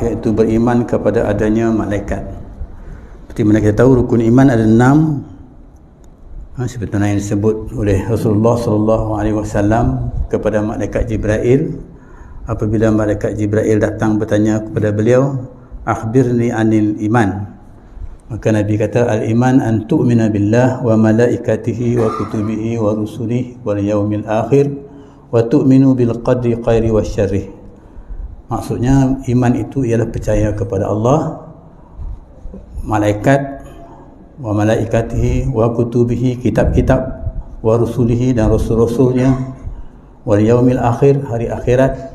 iaitu beriman kepada adanya malaikat. Seperti mana kita tahu rukun iman ada 6, seperti mana yang disebut oleh Rasulullah SAW kepada malaikat Jibril. Apabila malaikat Jibril datang bertanya kepada beliau, akhbirni anil iman, maka Nabi kata, al-iman an tu'mina billah wa malaikatihi wa kutubihi wa rusulihi wal yaumil akhir wa tu'minu bil qadri khairi wa syarrih. Maksudnya iman itu ialah percaya kepada Allah, malaikat, wa malaikatihi wa kutubihi, kitab-kitab, wa rusulihi, dan rasul-rasulnya, wal yaumil akhir, hari akhirat,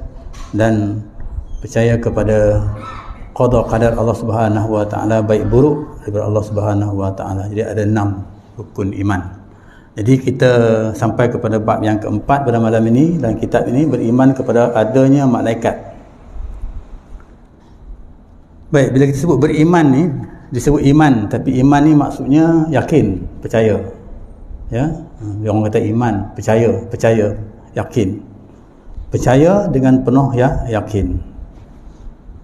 dan percaya kepada qada qadar Allah Subhanahu wa taala, baik buruk daripada Allah Subhanahu wa taala. Jadi ada 6 rukun iman. Jadi kita sampai kepada bab yang keempat pada malam ini, dan kitab ini beriman kepada adanya malaikat. Baik, bila kita sebut beriman ni, disebut iman, tapi iman ni maksudnya yakin, percaya. Ya, orang kata iman, percaya, yakin. Percaya dengan penuh yakin.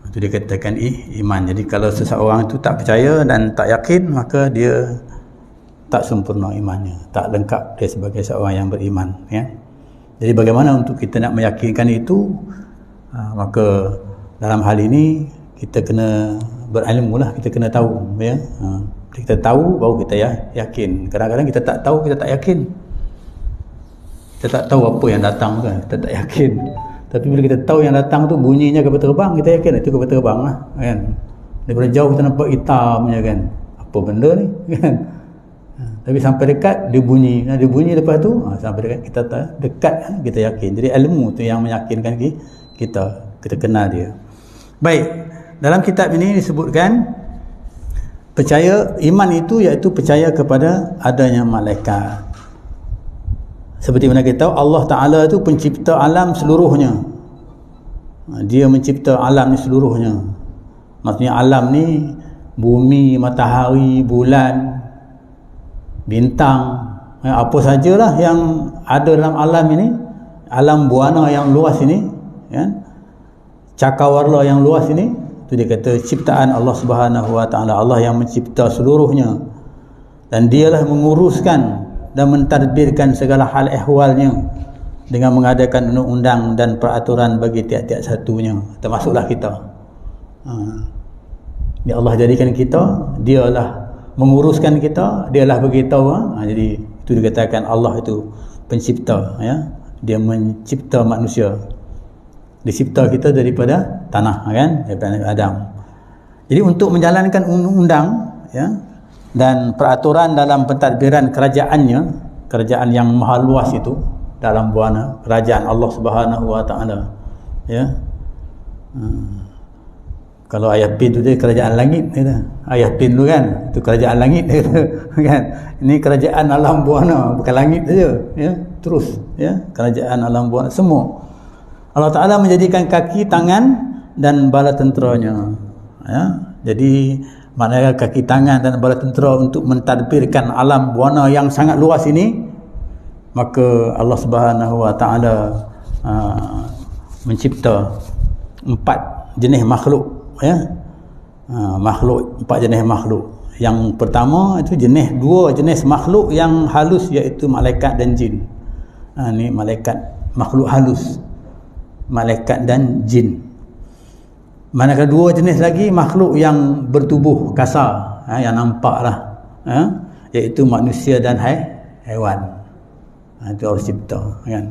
Itu dia katakan iman. Jadi kalau seseorang itu tak percaya dan tak yakin, maka dia tak sempurna imannya, tak lengkap dia sebagai seorang yang beriman, ya. Jadi bagaimana untuk kita nak meyakinkan itu? Maka dalam hal ini kita kena berilmu lah, kita kena tahu, ya. Kita tahu baru kita yakin. Kadang-kadang kita tak tahu, kita tak yakin. Kita tak tahu apa yang datang kan, kita tak yakin. Tapi bila kita tahu yang datang tu bunyinya kapal terbang, kita yakin itu kapal terbang lah, kan. Daripada jauh kita nampak hitamnya, kan, apa benda ni, kan. Tapi sampai dekat dia bunyi, lepas tu sampai dekat kita dekat, kita yakin. Jadi ilmu tu yang meyakinkan kita kenal dia. Baik, dalam kitab ini disebutkan percaya, iman itu iaitu percaya kepada adanya malaikat. Seperti mana kita tahu Allah Ta'ala itu pencipta alam seluruhnya. Dia mencipta alam ni seluruhnya. Maksudnya alam ni bumi, matahari, bulan, bintang, apa sajalah yang ada dalam alam ini, alam buana yang luas ini, ya, cakrawala yang luas ini, itu dia kata ciptaan Allah Subhanahu wa taala. Allah yang mencipta seluruhnya, dan dialah menguruskan dan mentadbirkan segala hal ehwalnya dengan mengadakan undang-undang dan peraturan bagi tiap-tiap satunya, termasuklah kita. Ya, Allah jadikan kita, dialah menguruskan kita, dialah beritahu. Jadi itu dikatakan Allah itu pencipta, ya. Dia mencipta manusia, dicipta kita daripada tanah, kan, daripada Adam. Jadi untuk menjalankan undang-undang, ya, dan peraturan dalam pentadbiran kerajaannya, kerajaan yang maha luas itu, dalam buana kerajaan Allah Subhanahu wa taala, ya. Kalau ayah bin tu dia kerajaan langit, kata. Ayah bin tu kan, itu kerajaan langit, kata, kan. Ini kerajaan alam buana, bukan langit saja, ya. Terus, ya, kerajaan alam buana semua. Allah Taala menjadikan kaki, tangan dan bala tenteranya, ya. Jadi maknanya kaki, tangan dan bala tentera untuk mentadbirkan alam buana yang sangat luas ini. Maka Allah Subhanahu wa taala mencipta 4 jenis makhluk, ya. Makhluk, 4 jenis makhluk. Yang pertama itu dua jenis makhluk yang halus, iaitu malaikat dan jin. Ni malaikat, makhluk halus, malaikat dan jin. Manakala 2 jenis lagi makhluk yang bertubuh kasar, yang nampak lah, iaitu manusia dan haiwan. Itu Allah cipta, kan.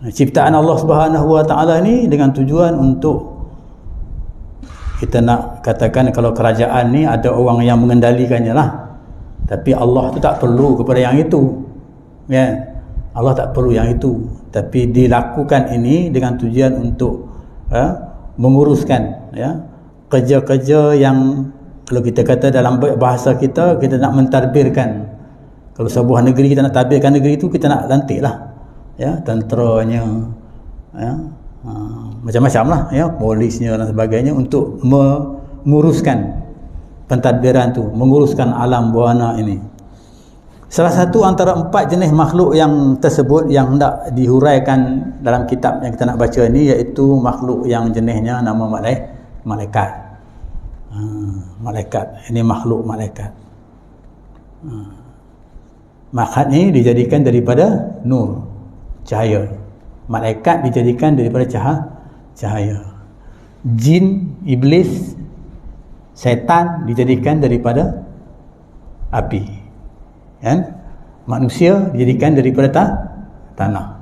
Ciptaan Allah Subhanahu wa taala ni dengan tujuan untuk kita nak katakan kalau kerajaan ni ada orang yang mengendalikannya lah, tapi Allah tu tak perlu kepada yang itu, kan. Allah tak perlu yang itu, tapi dilakukan ini dengan tujuan untuk menguruskan, ya, kerja-kerja yang kalau kita kata dalam bahasa kita nak mentadbirkan. Kalau sebuah negeri kita nak tadbirkan negeri itu, kita nak lantiklah, ya, tenteranya, ya, macam-macam lah, ya, polisnya dan sebagainya untuk menguruskan pentadbiran tu, menguruskan alam buana ini. Salah satu antara 4 jenis makhluk yang tersebut yang hendak dihuraikan dalam kitab yang kita nak baca ini, iaitu makhluk yang jenisnya nama malaikat. Malaikat ini makhluk malaikat. Makhluk ni dijadikan daripada nur, cahaya. Malaikat dijadikan daripada cahaya. Jin, iblis, syaitan dijadikan daripada api, kan? Manusia dijadikan daripada tanah.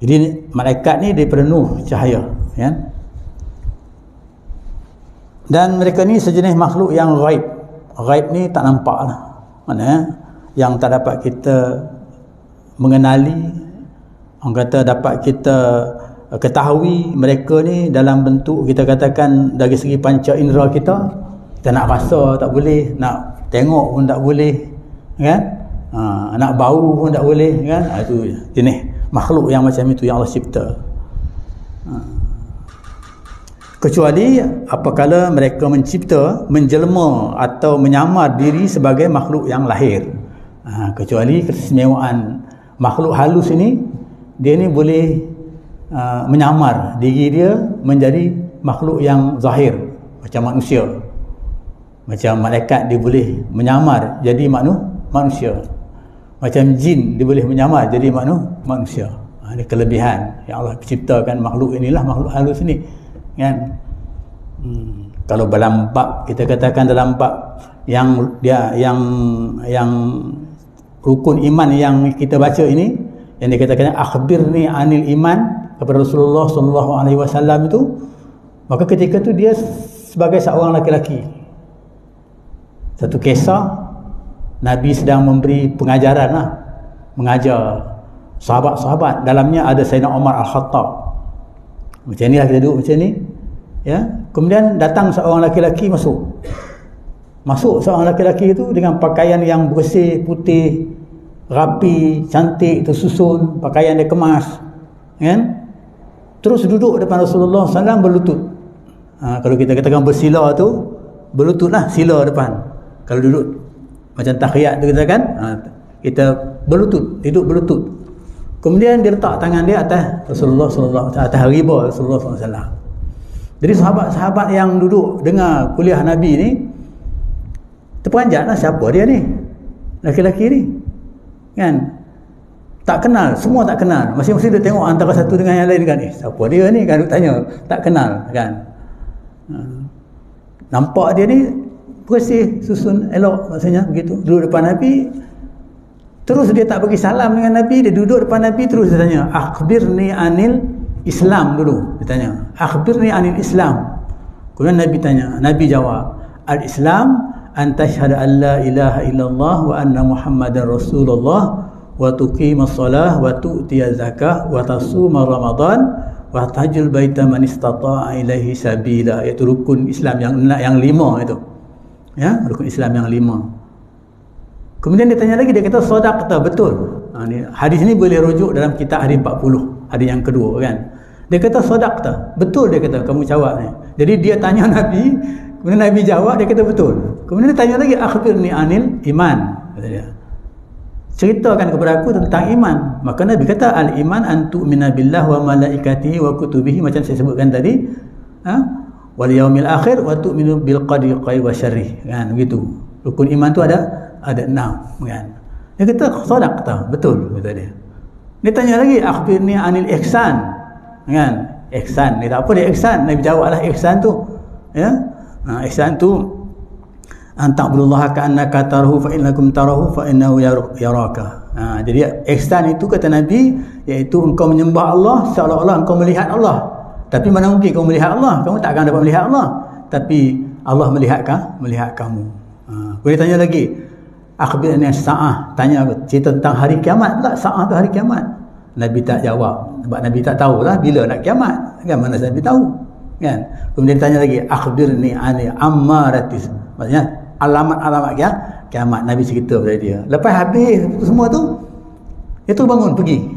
Jadi malaikat ni daripada nur, cahaya, kan? Dan mereka ni sejenis makhluk yang ghaib. Ghaib ni tak nampak lah. Mana yang tak dapat kita mengenali, orang kata dapat kita ketahui mereka ni dalam bentuk, kita katakan dari segi panca indera kita nak rasa tak boleh, nak tengok pun tak boleh, kan? Nak bau pun tak boleh, kan? Itu jenis makhluk yang macam itu yang Allah cipta. Kecuali apabila mereka mencipta, menjelma atau menyamar diri sebagai makhluk yang lahir. Kecuali keistimewaan makhluk halus ini, dia ni boleh menyamar diri dia menjadi makhluk yang zahir macam manusia. Macam malaikat dia boleh menyamar jadi manusia. Macam jin dia boleh menyamar jadi manusia. Ini kelebihan yang Allah ciptakan makhluk inilah, makhluk halus ini, kan? Kalau dalam bab, kita katakan dalam bab yang dia yang rukun iman yang kita baca ini, yang dikatakan akhbirni anil iman kepada Rasulullah sallallahu alaihi wasallam itu, maka ketika itu dia sebagai seorang lelaki. Satu kisah Nabi sedang memberi pengajaran lah, mengajar sahabat-sahabat. Dalamnya ada Sayyidina Umar Al-Khattab. Macam inilah kita duduk macam ni, ya. Kemudian datang seorang lelaki masuk seorang lelaki itu dengan pakaian yang bersih, putih, rapi, cantik, tersusun, pakaian dia kemas, kan? Terus duduk depan Rasulullah SAW berlutut. Kalau kita katakan bersila tu, berlutut lah, sila depan. Kalau duduk macam tahiyat tu kita kan, kita berlutut, duduk berlutut. Kemudian dia letak tangan dia atas Rasulullah sallallahu alaihi wasallam, atas riba Rasulullah sallallahu alaihi wasallam. Jadi sahabat-sahabat yang duduk dengar kuliah Nabi ni terperanjatlah, siapa dia ni? Laki-laki ni, kan? Tak kenal, semua tak kenal. Masing-masing dia tengok antara satu dengan yang lain, kan? Siapa dia ni? Kan duk tanya, tak kenal, kan? Nampak dia ni bersih, susun elok, maksudnya begitu, duduk depan Nabi. Terus dia tak bagi salam dengan Nabi, dia duduk depan Nabi, terus dia tanya, akhbirni anil Islam dulu. Dia tanya, akhbirni anil Islam. Kemudian Nabi tanya, Nabi jawab, al-Islam an tashhadu an la ilaha illallah wa anna Muhammadar Rasulullah wa tuqimas salah wa tu'tiyaz zakah wa tasuma Ramadan wa tahajjul baita man istata'a ilaihi sabila. Iaitu rukun Islam yang 5 itu. Ya, rukun Islam yang 5. Kemudian dia tanya lagi, dia kata sadaqta, betul. Hadis ni boleh rujuk dalam kitab hadis 40, hadis yang kedua, kan? Dia kata sadaqta, betul, dia kata kamu jawab ni. Jadi dia tanya Nabi, kemudian Nabi jawab, dia kata betul. Kemudian dia tanya lagi, akhbirni anil iman, kata dia. Ceritakan kepada aku tentang iman. Maka Nabi kata al-iman an tu'mina billah wa malaikatihi wa kutubihi, macam saya sebutkan tadi, wal yaumil akhir wa tu'minu bil qadri khair wa syarri, kan? Begitu. Rukun iman tu ada 6, kan? Dia kata sadaqta, betul, kata dia. Dia tanya lagi, akhbirni anil ihsan, kan? Ihsan, dia tak apa dia ihsan. Nabi jawablah ihsan tu, ya. Ihsan tu anta'budullaha ka'annaka tarahu fa innakum tarahu fa innahu yaraka. Jadi ihsan itu kata Nabi, iaitu engkau menyembah Allah seolah-olah engkau melihat Allah. Tapi mana mungkin kau melihat Allah? Kamu tak akan dapat melihat Allah. Tapi Allah melihat kamu. Boleh tanya lagi, akhbirni as-sa'ah, tanya cerita tentang hari kiamat pula. Sa'ah tu hari kiamat. Nabi tak jawab, sebab Nabi tak tahulah bila nak kiamat, kan? Mana Nabi tahu, kan? Kemudian tanya lagi, akhbirni ani ammaratis, maksudnya alamat-alamat kiamat. Nabi cerita pada dia. Lepas habis semua tu, dia tu bangun pergi.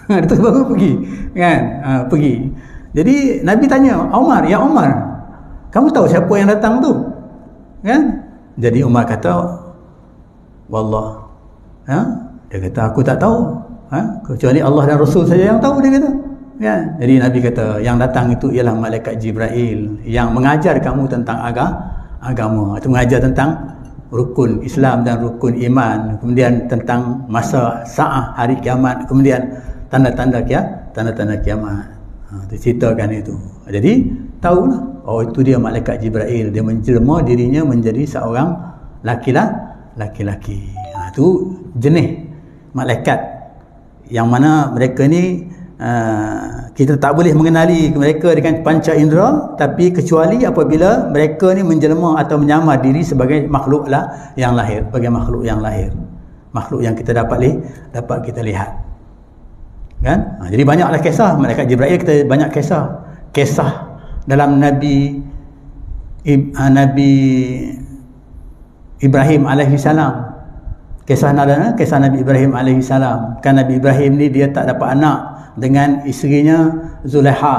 Dia tu bangun pergi, kan? Pergi. Jadi Nabi tanya Umar, ya Umar, kamu tahu siapa yang datang tu, kan? Jadi Umar kata, wallah, dia kata aku tak tahu, kecuali Allah dan Rasul saja yang tahu, dia kata. kan? Jadi Nabi kata yang datang itu ialah malaikat Jibril yang mengajar kamu tentang agama. Itu mengajar tentang rukun Islam dan rukun iman, kemudian tentang masa saat hari kiamat, kemudian tanda-tanda kiamat. Itu ceritakan itu. Jadi tahulah, oh itu dia malaikat Jibril, dia menjelma dirinya menjadi seorang laki-laki. Itu jenis malaikat yang mana mereka ni kita tak boleh mengenali mereka dengan panca indera, tapi kecuali apabila mereka ni menjelma atau menyamar diri sebagai makhluk yang lahir, sebagai makhluk yang lahir, makhluk yang kita dapat kita lihat, kan? Jadi banyaklah kisah malaikat Jibril. Kita banyak kisah dalam Nabi Ibrahim alaihi salam. Kisah Nabi Ibrahim alaihi salam. Kan Nabi Ibrahim ni dia tak dapat anak dengan isterinya Zulaiha.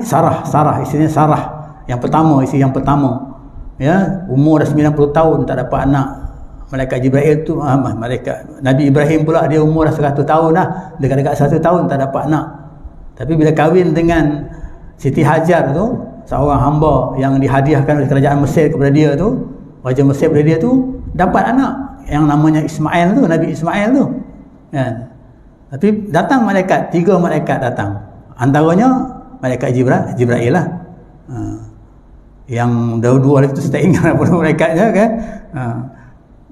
Sarah, isterinya Sarah isteri yang pertama. Ya, umur dah 90 tahun tak dapat anak. Malaikat Jibril tu Nabi Ibrahim pula dia umur dah 100 tahun dah, dekat-dekat 100 tahun tak dapat anak. Tapi bila kahwin dengan Siti Hajar tu, seorang hamba yang dihadiahkan oleh kerajaan Mesir kepada dia tu, Raja Mesir kepada dia tu, dapat anak yang namanya Ismail tu, Nabi Ismail tu. Kan? Tapi datang malaikat, 3 malaikat datang. Antaranya malaikat Jibril lah. Yang dua itu saya tak ingat apa malaikatnya, kan.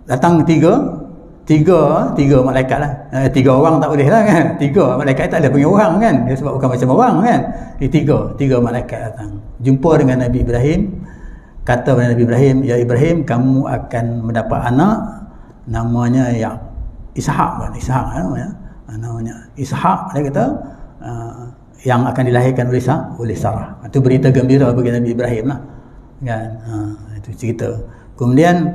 Datang tiga malaikat lah. 3 orang tak boleh lah, kan. 3 malaikat tak boleh panggil orang, kan. Dia sebab bukan macam orang, kan. Tiga malaikat datang. Jumpa dengan Nabi Ibrahim. Kata kepada Nabi Ibrahim, ya Ibrahim, kamu akan mendapat anak namanya Ishak namanya Ishak. Dia kata yang akan dilahirkan oleh Sarah. Itu berita gembira bagi Nabi Ibrahim lah, kan. Itu cerita. Kemudian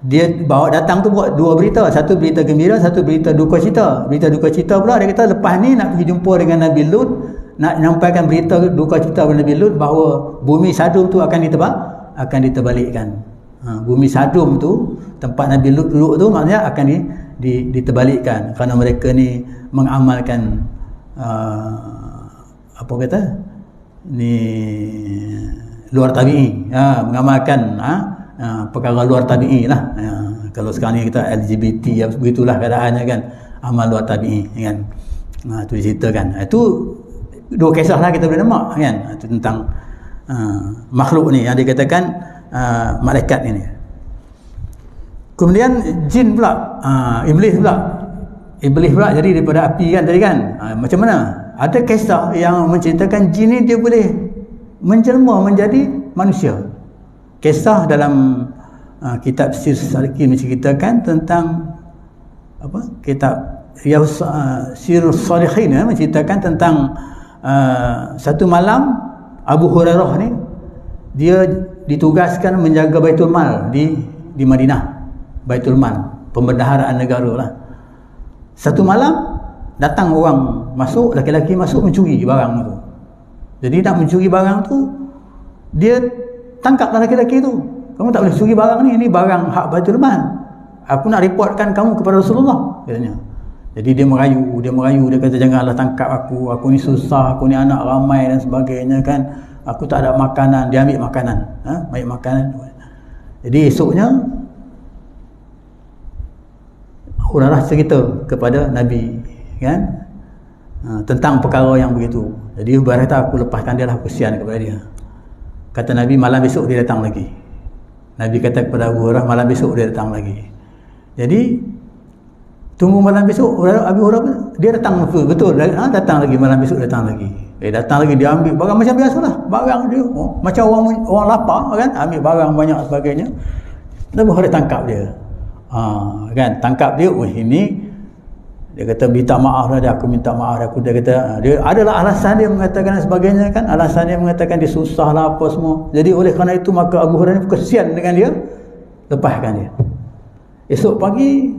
dia bawa datang tu buat 2 berita, satu berita gembira, satu berita duka cita. Berita duka cita pula dia kata lepas ni nak pergi jumpa dengan Nabi Lut, nak menyampaikan berita duka cita kepada Nabi Lut bahawa bumi Sadum tu akan diterbalikkan. Bumi Sadum tu, tempat Nabi Lut duduk tu, maknanya akan diterbalikkan kerana mereka ni mengamalkan luar tabi'i, mengamalkan perkara luar tabi'i lah. Kalau sekarang ni kita LGBT, begitulah keadaannya, kan, amal luar tabi'i, kan. Itu diceritakan. Itu 2 kisah lah kita boleh nampak, kan. Itu tentang makhluk ni yang dikatakan malaikat ini. Kemudian jin pula, iblis pula jadi daripada api, kan, tadi, kan. Macam mana? Ada kisah yang menceritakan jin ni dia boleh menjelma menjadi manusia. Kisah dalam kitab Sir Salikin menceritakan tentang kitab Sir Salihin menceritakan tentang satu malam Abu Hurairah ni dia ditugaskan menjaga Baitul Mal di Madinah. Baitul Mal, pembendaharaan negara lah. Satu malam datang orang masuk, laki-laki masuk mencuri barang tu. Jadi nak mencuri barang tu, dia tangkaplah laki-laki tu. Kamu tak boleh curi barang ni barang hak Baitul Mal. Aku nak reportkan kamu kepada Rasulullah, katanya. Jadi dia merayu, dia kata janganlah tangkap aku ni susah, aku ni anak ramai dan sebagainya, kan. Aku tak ada makanan. Dia ambil makanan, Jadi esoknya Hurairah cerita kepada Nabi, kan, tentang perkara yang begitu. Jadi Hurairah kata, aku lepaskan dia lah, kesian kepada dia. Kata Nabi, malam besok dia datang lagi. Nabi kata kepada Abu Hurairah, malam besok dia datang lagi. Jadi tunggu malam besok, Abu Hurairah dia datang betul, datang lagi, malam besok datang lagi. Datang lagi, dia ambil barang macam biasalah, barang dia macam orang lapar, kan, ambil barang banyak sebagainya. Abu Hurairah tangkap dia. Kan, tangkap dia. Ini dia kata minta maaf lah, aku minta maaf. Dia kata dia adalah alasan dia mengatakan dan sebagainya, kan. Alasan dia mengatakan dia susah lah apa semua. Jadi oleh kerana itu maka Abu Hurairah kesian dengan dia, lepaskan dia. Esok pagi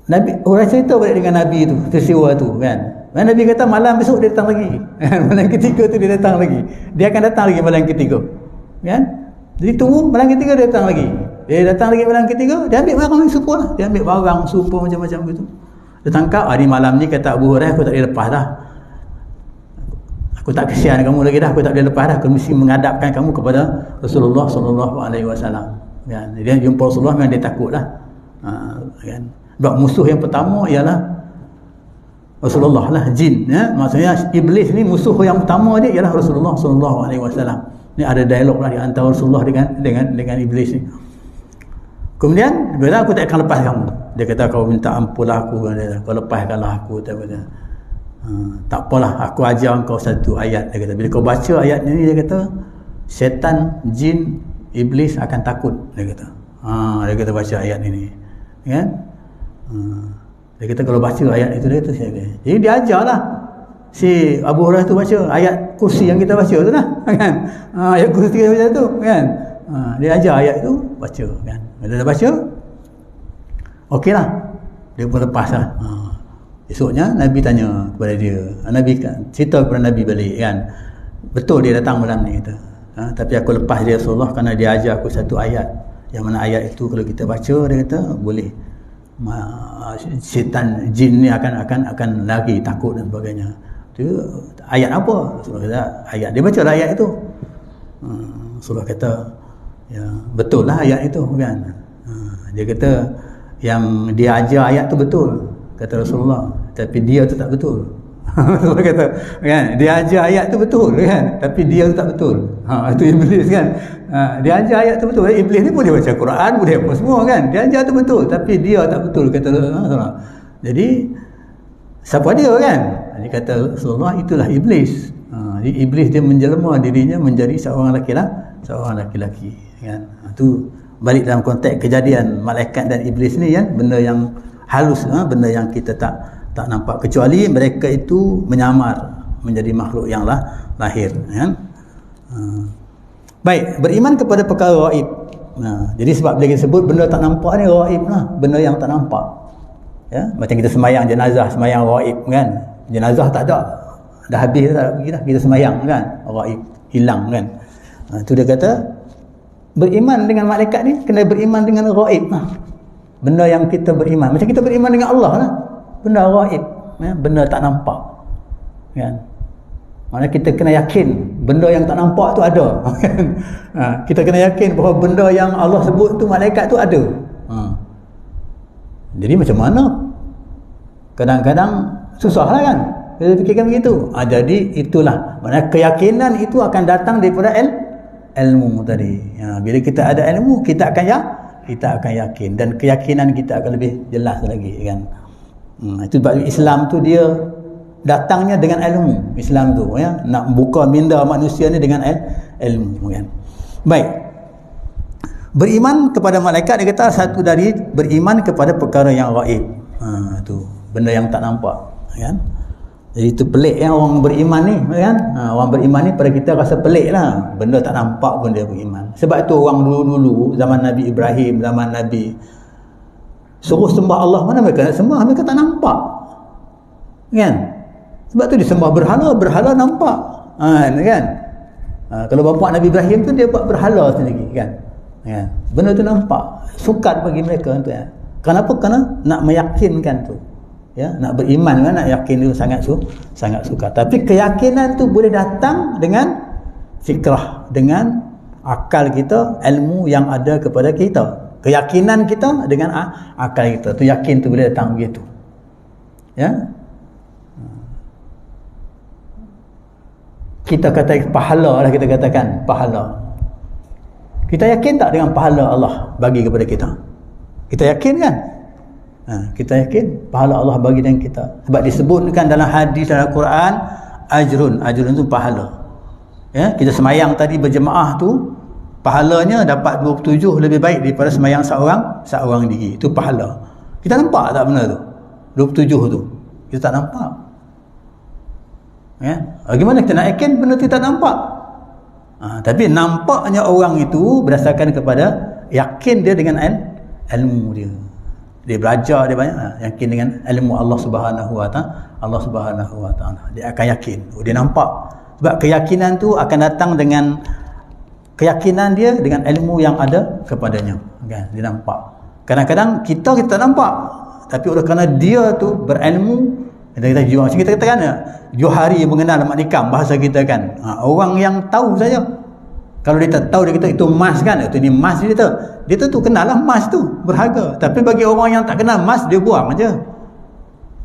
Nabi Hurairah cerita balik dengan Nabi tu peristiwa tu, kan. Dan Nabi kata malam besok dia datang lagi. Malam ketiga tu dia datang lagi. Dia akan datang lagi malam ketiga, kan. Jadi tunggu malam ketiga dia datang lagi. Dia datang lagi malam ketiga, dia ambil barang yang serupa lah. Dia ambil barang serupa macam-macam gitu. Dia tangkap, hari malam ni kata Abu Hurairah, aku tak boleh lepas dah. Aku tak kesian kamu lagi dah, aku tak boleh lepas dah. Aku mesti menghadapkan kamu kepada Rasulullah SAW. Kan? Dia jumpa Rasulullah memang dia takut lah. Kan? Sebab musuh yang pertama ialah Rasulullah lah, jin. Ya? Maksudnya iblis ni musuh yang pertama dia ialah Rasulullah SAW. Ni ada dialog lah di antara Rasulullah dengan iblis ni. Kemudian bila aku tak akan lepas kamu, dia kata kau minta ampunlah aku, kau lepaskanlah aku. Tak apalah, aku ajar kau satu ayat. Dia kata bila kau baca ayat ni, dia kata syaitan, jin, iblis akan takut. Dia kata dia kata baca ayat ini kan. Dia kata kalau baca ayat itu, dia kata jadi dia ajarlah si Abu Hurairah tu baca ayat kursi yang kita baca tu lah kan. Ayat kursi yang kita baca tu kan. Dia ajar ayat tu baca kan. Bila dah baca, okeylah, dia pun lepas lah. Esoknya Nabi tanya kepada dia, Nabi cerita kepada Nabi balik kan, betul dia datang malam ni kata, tapi aku lepas dia Rasulullah kerana dia ajar aku satu ayat, yang mana ayat itu kalau kita baca, dia kata boleh syaitan, jin ni akan lari, takut dan sebagainya. Itu ayat apa? Rasulullah kata ayat, dia baca lah ayat itu. Rasulullah kata ya, betul lah ayat itu kan. Dia kata yang dia ajar ayat tu betul, kata Rasulullah, tapi dia tu tak betul. Rasulullah kata kan, dia ajar ayat tu betul kan, tapi dia tu tak betul. Itu iblis kan. Dia ajar ayat tu betul. Iblis ni boleh baca Quran, boleh apa semua kan, dia ajar tu betul, tapi dia tak betul, kata Rasulullah. Jadi siapa dia kan? Dia kata Rasulullah, itulah iblis. Iblis dia menjelma dirinya menjadi seorang lelaki kan. Itu balik dalam konteks kejadian malaikat dan iblis ni kan, benda yang halus, benda yang kita tak nampak, kecuali mereka itu menyamar menjadi makhluk yang lahir kan. Baik, beriman kepada perkara gaib. Jadi sebab dia sebut benda tak nampak ni gaib lah, benda yang tak nampak ya. Macam kita semayang jenazah, semayang gaib kan, jenazah tak ada, dah habis tak pergi dah, kita semayang kan, gaib, hilang kan. Itu dia kata beriman dengan malaikat ni kena beriman dengan gaib lah. Benda yang kita beriman, macam kita beriman dengan Allah lah, benda gaib ya, benda tak nampak kan. Maksudnya kita kena yakin benda yang tak nampak tu ada. Kita kena yakin bahawa benda yang Allah sebut tu, malaikat tu ada. Jadi macam mana? Kadang-kadang susah lah kan kita fikirkan begitu. Jadi itulah maknanya keyakinan itu akan datang daripada ilmu tadi. Bila kita ada ilmu, kita akan yakin, dan keyakinan kita akan lebih jelas lagi kan. Itu sebab Islam tu dia datangnya dengan ilmu. Islam tu ya, nak buka minda manusia ni dengan ilmu kan. Baik, beriman kepada malaikat, dia kata satu dari beriman kepada perkara yang gaib. Tu benda yang tak nampak kan. Jadi itu pelik yang orang beriman ni kan. Orang beriman ni pada kita rasa pelik lah, benda tak nampak pun dia beriman. Sebab tu orang dulu-dulu zaman Nabi Ibrahim, zaman Nabi suruh sembah Allah, mana mereka nak sembah, mereka tak nampak kan. Sebab tu dia sembah berhala nampak kan. Kalau bapa Nabi Ibrahim tu dia buat berhala sendiri kan. Benda tu nampak, sukat bagi mereka tu ya. Kenapa? Kerana nak meyakinkan tu ya, nak beriman kan, nak yakin itu sangat sukar. Tapi keyakinan tu boleh datang dengan fikrah, dengan akal kita, ilmu yang ada kepada kita. Keyakinan kita dengan akal kita, tu yakin tu boleh datang begitu ya. Kita kata pahala lah, kita katakan pahala. Kita yakin tak dengan pahala Allah bagi kepada kita? Kita yakin kan? Kita yakin pahala Allah bagi dengan kita. Sebab disebutkan dalam hadis dalam Quran, ajrun tu pahala ya. Kita semayang tadi berjemaah tu, pahalanya dapat 27 lebih baik daripada semayang seorang diri. Itu pahala. Kita nampak tak benda tu? 27 tu kita tak nampak ya. Bagaimana kita nak yakin benda tu tak nampak? Tapi nampaknya orang itu berdasarkan kepada yakin dia dengan ilmu dia. Dia belajar, dia banyak yakin dengan ilmu Allah Subhanahu wa taala. Dia akan yakin, dia nampak. Sebab keyakinan tu akan datang dengan keyakinan dia dengan ilmu yang ada kepadanya kan. Dia nampak. Kadang-kadang kita tak nampak, tapi oleh kerana dia tu berilmu, kita jual. Macam kita katakan Johari mengenal mak nikam, bahasa kita kan. Orang yang tahu saja. Kalau dia tak tahu, dia kata itu emas kan, itu ni emas dia tu kenal lah emas tu berharga. Tapi bagi orang yang tak kenal emas, dia buang aja.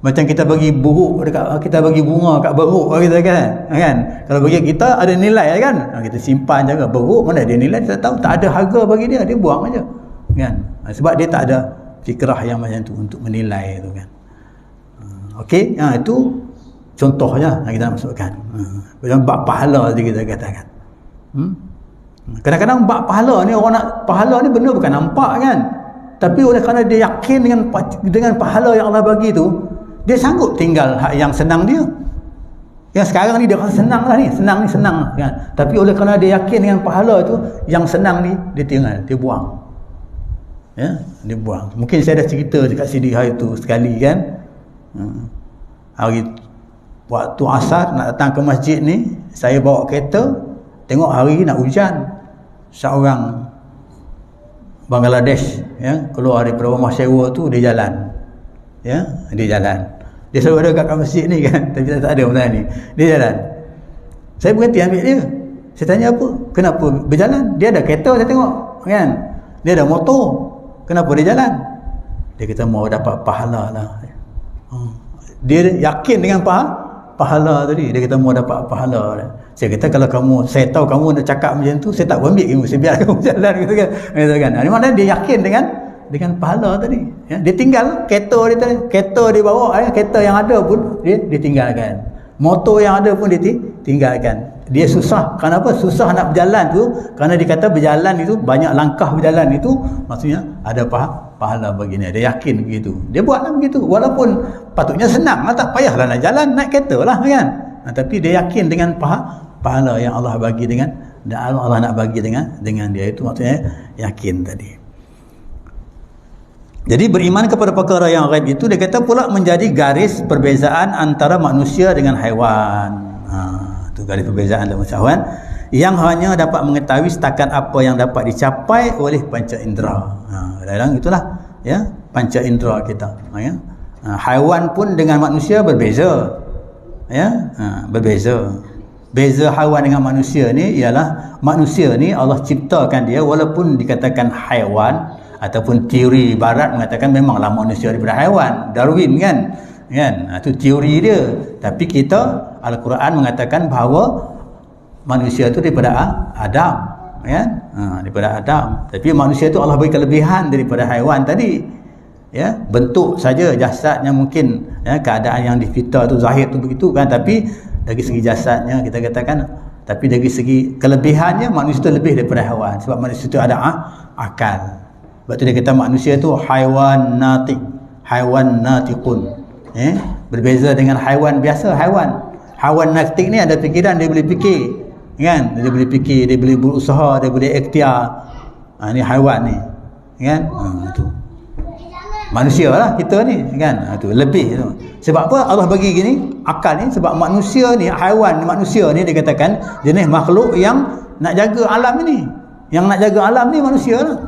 Macam kita bagi buruk dekat, kita bagi bunga kat beruk kita kan. Kalau bagi kita ada nilai kan, kita simpan jaga. Beruk mana dia nilai, kita tahu tak ada harga bagi dia, dia buang aja kan. Sebab dia tak ada fikrah yang macam tu untuk menilai tu kan. Okey, itu contohnya yang kita nak masukkan. Macam bab pahala tadi kita katakan. Kadang-kadang bab pahala ni, orang nak pahala ni benda bukan nampak kan, tapi oleh kerana dia yakin dengan pahala yang Allah bagi tu, dia sanggup tinggal hak yang senang dia. Yang sekarang ni dia rasa senang lah ni, senang kan. Tapi oleh kerana dia yakin dengan pahala tu, yang senang ni dia tinggal, dia buang. Ya, dia buang. Mungkin saya dah cerita dekat sini hari tu sekali kan. Hari waktu asar nak datang ke masjid ni, saya bawa kereta, tengok hari nak hujan. Seorang Bangladesh keluar daripada rumah sewa tu, dia jalan. Dia jalan. Dia selalu ada kat masjid ni kan, tapi tak ada masalah ni. Dia jalan. Saya berhenti ambil dia. Saya tanya apa? Kenapa berjalan? Dia ada kereta saya tengok kan. Dia ada motor. Kenapa dia jalan? Dia kata mau dapat pahala lah. Dia yakin dengan pahala tadi. Dia kata mau dapat pahala. Saya kata kalau saya tahu kamu nak cakap macam tu, saya tak ambil kamu, saya biar kamu jalan gitu kan. Ini maknanya dia yakin dengan pahala tadi. Dia tinggal kereta dia tadi. Kereta dia bawa, kereta yang ada pun dia tinggalkan. Motor yang ada pun dia tinggalkan. Dia susah. Kenapa? Susah nak berjalan tu kerana dia kata berjalan itu, banyak langkah berjalan itu maksudnya ada pahala baginya. Dia yakin begitu. Dia buatlah begitu. Walaupun patutnya senang lah, tak payahlah nak jalan, naik kereta lah kan. Tapi dia yakin dengan pahala yang Allah bagi dan Allah nak bagi dengan dia, itu maksudnya yakin tadi. Jadi beriman kepada perkara yang ghaib itu, dia kata pula menjadi garis perbezaan antara manusia dengan haiwan. Itu garis perbezaan dalam manusia yang hanya dapat mengetahui setakat apa yang dapat dicapai oleh panca indera. Kadang-kadang itulah panca indera kita. Haiwan pun dengan manusia berbeza. Berbeza. Beza haiwan dengan manusia ni ialah manusia ni Allah ciptakan dia, walaupun dikatakan haiwan ataupun teori barat mengatakan memanglah manusia daripada haiwan, Darwin kan. Itu teori dia. Tapi kita, Al-Quran mengatakan bahawa manusia itu daripada Adam kan. Daripada Adam. Tapi manusia itu Allah beri kelebihan daripada haiwan tadi. Bentuk saja, jasadnya mungkin keadaan yang difita tu zahir tu begitu kan, tapi dari segi jasadnya kita katakan, tapi dari segi kelebihannya manusia itu lebih daripada haiwan, sebab manusia itu ada akal. Sebab tu dia kata manusia itu haiwan natik, haiwan natikun. Berbeza dengan haiwan biasa. Haiwan natik ni ada fikiran, dia boleh fikir kan, dia boleh fikir, dia boleh berusaha, dia boleh ikhtiar. Ni haiwan ni kan. Tu manusia lah kita ni kan. Tu lebih tu. Sebab apa Allah bagi gini akal ni? Sebab manusia ni, haiwan manusia ni dikatakan jenis makhluk yang nak jaga alam ini. Yang nak jaga alam ni manusia lah.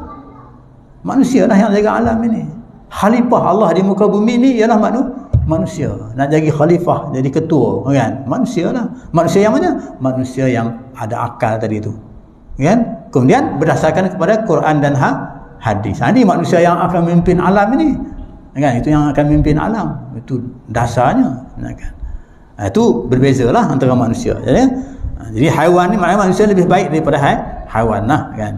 Manusia lah yang jaga alam ini. Khalifah Allah di muka bumi ni ialah manusia. Nak jadi khalifah, jadi ketua kan, manusia lah. Manusia yang mana? Manusia yang ada akal tadi tu kan. Kemudian berdasarkan kepada Quran dan hadis. Ini manusia yang akan memimpin alam ini kan. Itu yang akan memimpin alam. Itu dasarnya kan. Itu berbezalah antara manusia. Jadi haiwan ni maknanya manusia lebih baik daripada haiwan lah kan.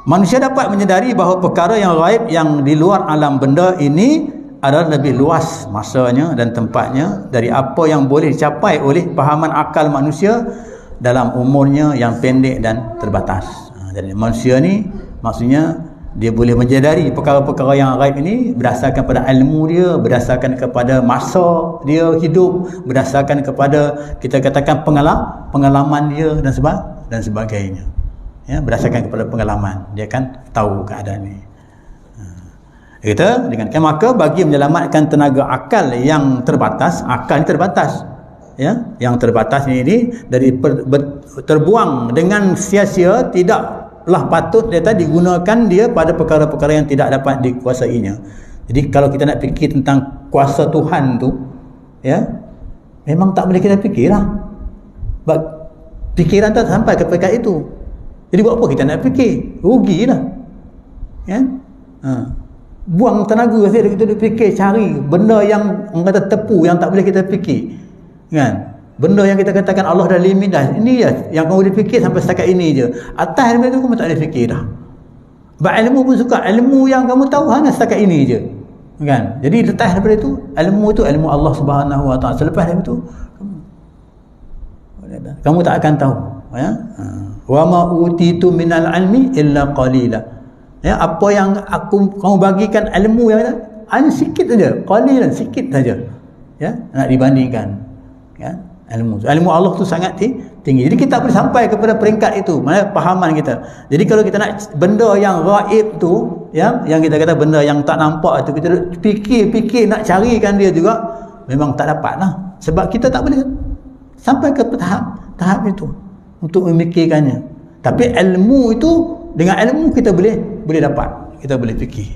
Manusia dapat menyedari bahawa perkara yang gaib yang di luar alam benda ini adalah lebih luas masanya dan tempatnya dari apa yang boleh dicapai oleh pahaman akal manusia dalam umurnya yang pendek dan terbatas. Jadi manusia ni maksudnya dia boleh menyedari perkara-perkara yang gaib ini berdasarkan pada ilmu dia, berdasarkan kepada masa dia hidup, berdasarkan kepada kita katakan pengalaman dia dan sebagainya. Berdasarkan kepada pengalaman dia akan tahu keadaan ini. Kita dengan maka bagi menyelamatkan tenaga akal yang terbatas, akal ini terbatas. Yang terbatas ini dari terbuang dengan sia-sia, tidak lah patut dia tadi digunakan dia pada perkara-perkara yang tidak dapat dikuasainya. Jadi kalau kita nak fikir tentang kuasa Tuhan tu, ya, memang tak boleh kita fikirlah. Sebab fikiran tak sampai ke peringkat itu. Jadi buat apa kita nak fikir? Rugilah. Ya? Buang tenaga kita fikir cari benda yang orang kata tepu, yang tak boleh kita fikir. Kan? Benda yang kita katakan Allah dah limit dah. Ini ya yang kamu boleh fikir sampai setakat ini je. Atas daripada itu kamu tak boleh fikir dah. Sebab ilmu pun suka, ilmu yang kamu tahu hanya setakat ini je. Kan? Jadi lepas daripada itu ilmu Allah Subhanahu Wa Taala. Selepas daripada itu kamu tak akan tahu, ya. Wa ma utitu minal ilmi illa qalila. Ya, apa yang kamu bagikan ilmu yang hanya sikit saja, qalilan, sikit saja. Ya, nak dibandingkan, ya. Ilmu Allah tu sangat tinggi. Jadi kita boleh sampai kepada peringkat itu, mana pahaman kita. Jadi kalau kita nak benda yang gaib tu, ya, yang kita kata benda yang tak nampak tu, kita fikir nak carikan dia juga memang tak dapatlah. Sebab kita tak boleh sampai ke tahap itu untuk memikirkannya. Tapi ilmu itu, dengan ilmu kita boleh dapat, kita boleh fikir.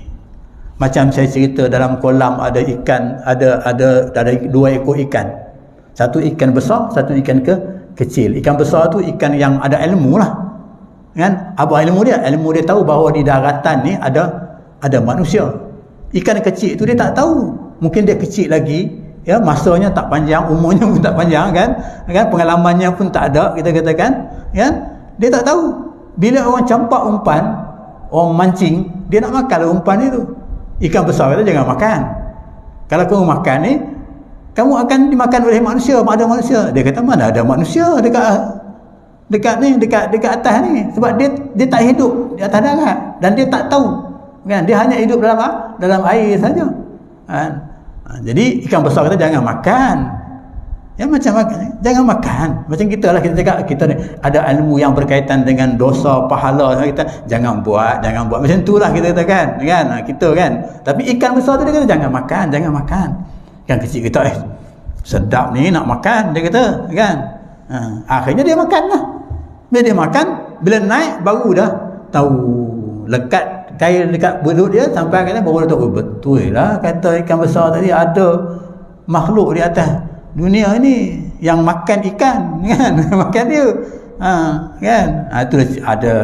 Macam saya cerita dalam kolam ada ikan, ada 2 ekor ikan. Satu ikan besar, satu ikan kecil. Ikan besar tu ikan yang ada ilmu lah. Kan? Apa ilmu dia? Ilmu dia tahu bahawa di daratan ni ada manusia. Ikan kecil tu dia tak tahu. Mungkin dia kecil lagi, ya, masanya tak panjang, umurnya pun tak panjang, kan, pengalamannya pun tak ada, kita katakan, kan, dia tak tahu. Bila orang campak umpan, orang mancing, dia nak makan umpan itu. Ikan besar kata jangan makan. Kalau kamu makan ni, kamu akan dimakan oleh manusia. Ada manusia. Dia kata mana ada manusia dekat atas ni. Sebab dia tak hidup di atas darat dan dia tak tahu, kan, dia hanya hidup dalam air saja, kan. Jadi ikan besar kata jangan makan. Ya, macam makan, jangan makan. Macam kita lah, kita cakap kita ada ilmu yang berkaitan dengan dosa, pahala, kita jangan buat. Macam itulah kita katakan, kan, kita kan. Tapi ikan besar tu dia kata jangan makan. Ikan kecil kita sedap ni nak makan, dia kata, kan. Akhirnya dia makan lah. Bila dia makan, bila naik baru dah tahu, lekat kail dekat belut dia sampai kata baru dia tahu, betul lah kata ikan besar tadi ada makhluk di atas dunia ini yang makan ikan, kan. Makan dia, kan. Itu ada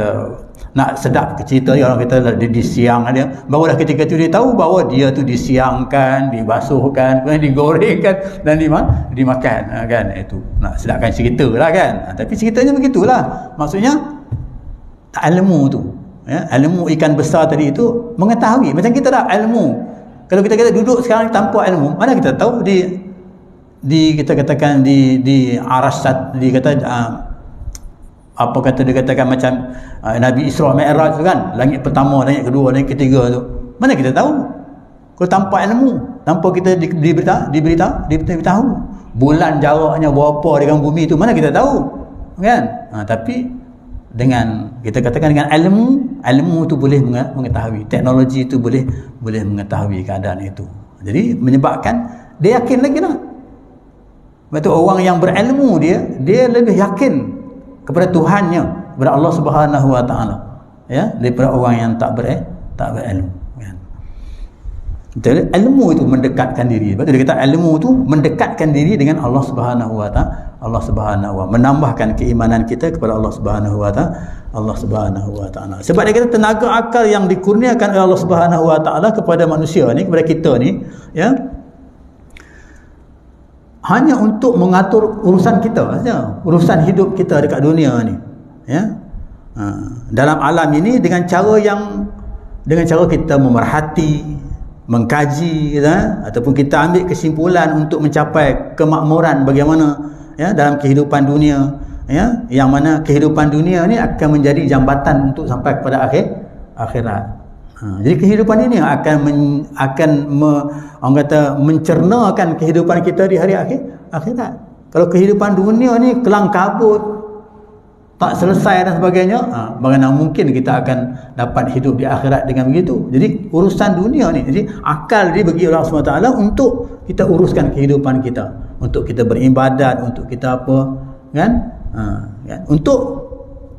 nak sedap cerita orang kita disiang dia, baru dah ketika itu dia tahu bahawa dia tu disiangkan, dibasuhkan, kemudian digorengkan dan dimakan, kan. Itu nak sedapkan cerita lah, kan. Tapi ceritanya begitulah, maksudnya ilmu tu, ya, ilmu ikan besar tadi itu mengetahui. Macam kita dah ilmu, kalau kita kata duduk sekarang tanpa ilmu, mana kita tahu kita katakan di arasat, di kata apa kata dia katakan macam Nabi Isra Mi'raj tu, kan, langit pertama, langit kedua, langit ketiga tu, mana kita tahu kalau tanpa ilmu, tanpa kita diberitahu bulan jaraknya berapa dengan bumi tu, mana kita tahu, kan. Tapi dengan kita katakan dengan ilmu tu boleh mengetahui, teknologi tu boleh mengetahui keadaan itu. Jadi menyebabkan dia yakin lagi lah. Sebab tu orang yang berilmu dia lebih yakin kepada Tuhannya, kepada Allah Subhanahu Wa Taala, ya, daripada orang yang tak berilmu, kan. Jadi ilmu itu mendekatkan diri. Sebab tu dia kata ilmu itu mendekatkan diri dengan Allah Subhanahu Wa Taala. Allah Subhanahu Wa, menambahkan keimanan kita kepada Allah Subhanahu Wa Taala. Sebab dia kata tenaga akal yang dikurniakan oleh Allah Subhanahu Wa Taala kepada manusia ni, kepada kita ni, ya, hanya untuk mengatur urusan kita saja, urusan hidup kita dekat dunia ni, ya. Dalam alam ini dengan cara kita memerhati, mengkaji, ya, ataupun kita ambil kesimpulan untuk mencapai kemakmuran bagaimana, ya, dalam kehidupan dunia, ya, yang mana kehidupan dunia ni akan menjadi jambatan untuk sampai kepada akhirat. Jadi kehidupan ini orang kata mencernakan kehidupan kita di hari akhirat. Kalau kehidupan dunia ni kelang kabut, tak selesai dan sebagainya, bagaimana mungkin kita akan dapat hidup di akhirat dengan begitu? Jadi urusan dunia ni, jadi akal dia bagi Allah SWT untuk kita uruskan kehidupan kita, untuk kita beribadat, untuk kita apa, kan? Kan? Untuk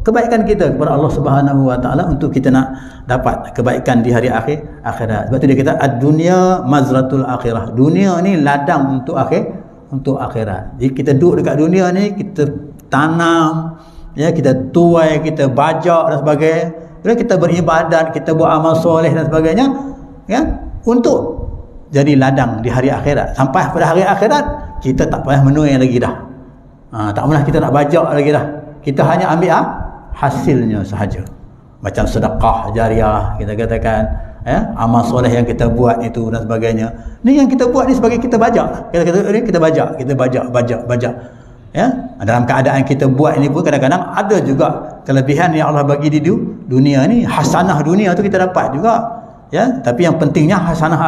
kebaikan kita kepada Allah Subhanahu Wa Taala untuk kita nak dapat kebaikan di hari akhirat. Sebab tu dia kata ad-dunya mazratul akhirah. Dunia ni ladang untuk akhirat. Jadi kita duduk dekat dunia ni, kita tanam, ya, kita tuai, kita bajak dan sebagainya. Bila kita beribadat, kita buat amal soleh dan sebagainya, ya, untuk jadi ladang di hari akhirat. Sampai pada hari akhirat kita tak payah menuai lagi dah. Tak pernah kita nak bajak lagi dah. Kita hanya ambil hasilnya sahaja. Macam sedekah jariah kita katakan, ya, amal soleh yang kita buat itu dan sebagainya. Ni yang kita buat ni sebagai kita bajak. Kita bajak. Ya, dalam keadaan kita buat ini pun kadang-kadang ada juga kelebihan yang Allah bagi di dunia ni. Hasanah dunia tu kita dapat juga, ya. Tapi yang pentingnya hasanah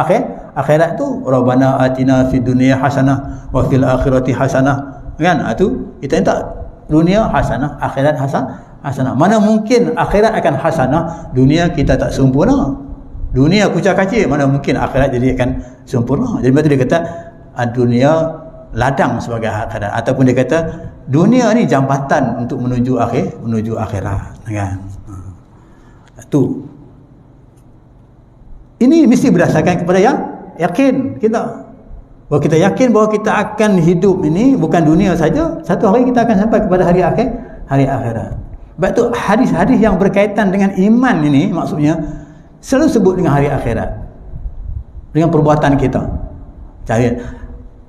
akhirat tu, Rabbana atina fid dunya hasanah wa fil akhirati hasanah, kan? Itu kita minta dunia hasanah, akhirat hasanah. Mana mungkin akhirat akan hasanah, dunia kita tak sempurna. Dunia kucak-kacir, mana mungkin akhirat jadi akan sempurna. Jadi betul dia kata dunia ladang sebagai akhirat, ataupun dia kata dunia ni jambatan untuk menuju akhirat, kan? Itu ini mesti berdasarkan kepada yang yakin kita. Bahawa kita yakin bahawa kita akan hidup ini bukan dunia saja, satu hari kita akan sampai kepada hari akhirat. Sebab tu hadis-hadis yang berkaitan dengan iman ini maksudnya selalu sebut dengan hari akhirat, dengan perbuatan kita. Cari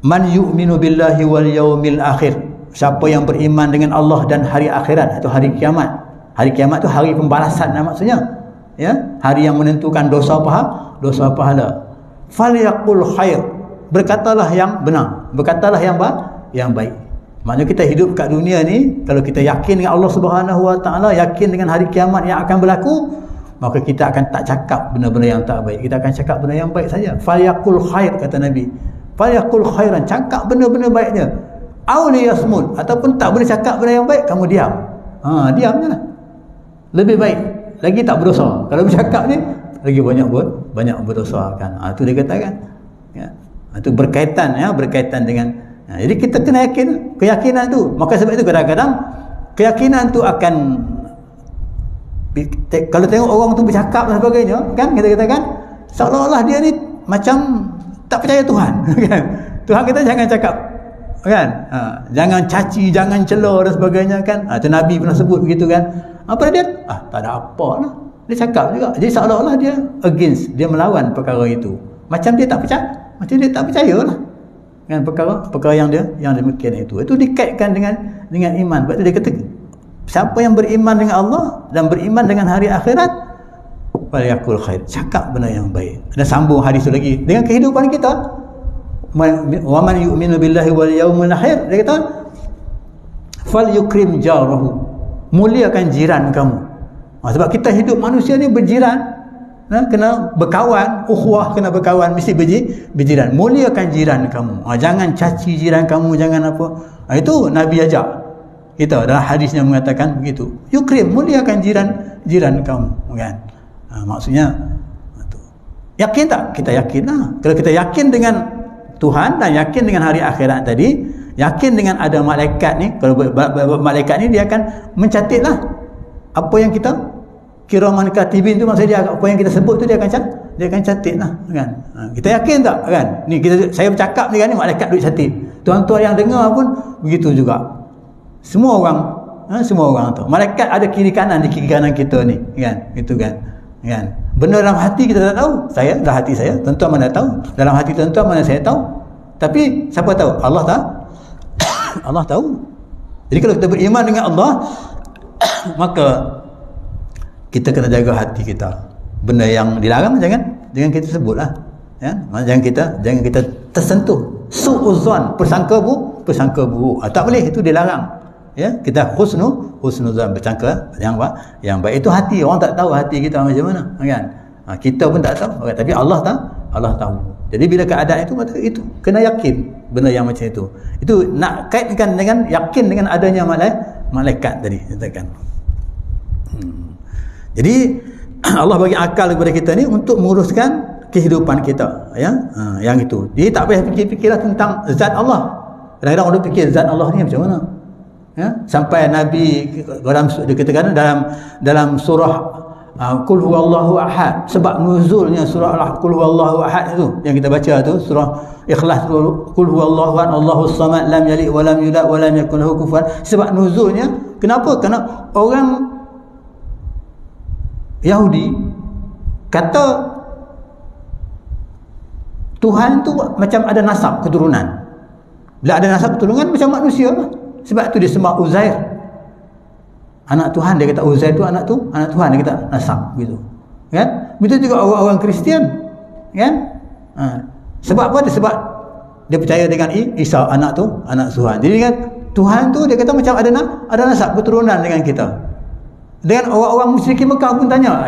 man yu'minu billahi wal yaumil akhir, siapa yang beriman dengan Allah dan hari akhirat atau hari kiamat. Hari kiamat tu hari pembalasan maksudnya, ya, hari yang menentukan dosa pahala. Falyaqul khair, berkatalah yang benar, berkatalah yang baik. Maknanya kita hidup kat dunia ni, kalau kita yakin dengan Allah Subhanahu Wa Taala, yakin dengan hari kiamat yang akan berlaku, maka kita akan tak cakap benda-benda yang tak baik, kita akan cakap benda yang baik saja. Falyaqul khair, kata Nabi. Falyaqul khairan, cakap benda-benda baiknya. Aw liyasmut, ataupun tak boleh cakap benda yang baik, kamu diam. Diam je lah. Lebih baik, lagi tak berdosa. Kalau bercakap ni lagi banyak berdosa, kan? Itu dia katakan, ya. Itu berkaitan, ya, berkaitan dengan, ya, jadi kita kena yakin keyakinan tu. Maka sebab itu kadang-kadang keyakinan tu akan, kalau tengok orang tu bercakap dan sebagainya, kan, kita katakan seolah-olah dia ni macam tak percaya Tuhan. Kan? Tuhan kita jangan cakap, kan, jangan caci, jangan cela dan sebagainya, kan. Itu Nabi pernah sebut begitu, kan. Apa dia? Tak ada apa lah, dia cakap juga. Jadi seolah-olah dia against, dia melawan perkara itu, macam dia tak percaya lah, kan, perkara yang demikian itu dikaitkan dengan iman. Sebab tu dia kata siapa yang beriman dengan Allah dan beriman dengan hari akhirat, falyaqul khair, cakap benda yang baik. Dan sambung hadis tu lagi dengan kehidupan kita. Wa man yu'minu billahi wal yaumil akhir, dia kata falyukrim jarahu, muliakan jiran kamu. Sebab kita hidup manusia ni berjiran, kena berkawan, ukhuwah, kena berkawan, mesti berjiran. Muliakan jiran kamu, jangan caci jiran kamu, jangan apa. Itu Nabi ajak kita dalam hadisnya mengatakan begitu. Yukrim, muliakan jiran kamu, kan. Maksudnya yakin tak? Kita yakin lah. Kalau kita yakin dengan Tuhan dan yakin dengan hari akhirat tadi, yakin dengan ada malaikat ni, kalau malaikat ni dia akan mencatat lah apa yang kita kiraman katibin tu, maksudnya dia, apa yang kita sebut tu dia akan catat lah, kan. Kita yakin tak, kan? Ni saya bercakap ni, kan, ni malaikat duk catat. Tuan-tuan yang dengar pun begitu juga. Semua orang tu. Malaikat ada kiri kanan, di kiri kanan kita ni, kan. Itu kan. Benda dalam hati kita tak tahu. Dalam hati saya, tuan-tuan mana tahu. Dalam hati tuan-tuan mana saya tahu. Tapi siapa tahu? Allah tahu. Allah tahu. Jadi kalau kita beriman dengan Allah, maka kita kena jaga hati kita. Benda yang dilarang jangan kita sebutlah, ya. Jangan kita tersentuh. Su'uzan, persangka buruk. Tak boleh, itu dilarang. Ya, kita husnuzan, bercangka yang baik. Itu hati, orang tak tahu hati kita macam mana, kan. Kita pun tak tahu, tapi Allah tahu. Jadi bila keadaan itu kena yakin benda yang macam itu. Itu nak kaitkan dengan yakin dengan adanya malaikat tadi, katakan. Jadi Allah bagi akal kepada kita ni untuk menguruskan kehidupan kita, ya. Yang itu. Jadi tak payah fikir-fikirlah tentang zat Allah. Kadang-kadang orang fikir zat Allah ni macam mana, Ya, sampai Nabi dalam dikatakan dalam surah Qul huwallahu ahad, sebab nuzulnya surah Qul huwallahu ahad itu yang kita baca tu, surah Ikhlas, Qul huwallahu ahad Allahus samad lam yalid wa lam yulad wa lam yakul lahu kufuwan. Sebab nuzulnya kenapa? Kerana orang Yahudi kata Tuhan tu macam ada nasab keturunan. Bila ada nasab keturunan macam manusia lah. Sebab tu dia sembah Uzair, anak Tuhan. Dia kata Uzair tu anak Tuhan, dia kata nasab gitu kan. Begitu juga orang-orang Kristian kan. Sebab apa? Sebab dia percaya dengan Isa, anak Tuhan. Jadi kan Tuhan tu dia kata macam ada nasab keturunan dengan kita. Dengan orang-orang musyrikin Mekah pun tanya,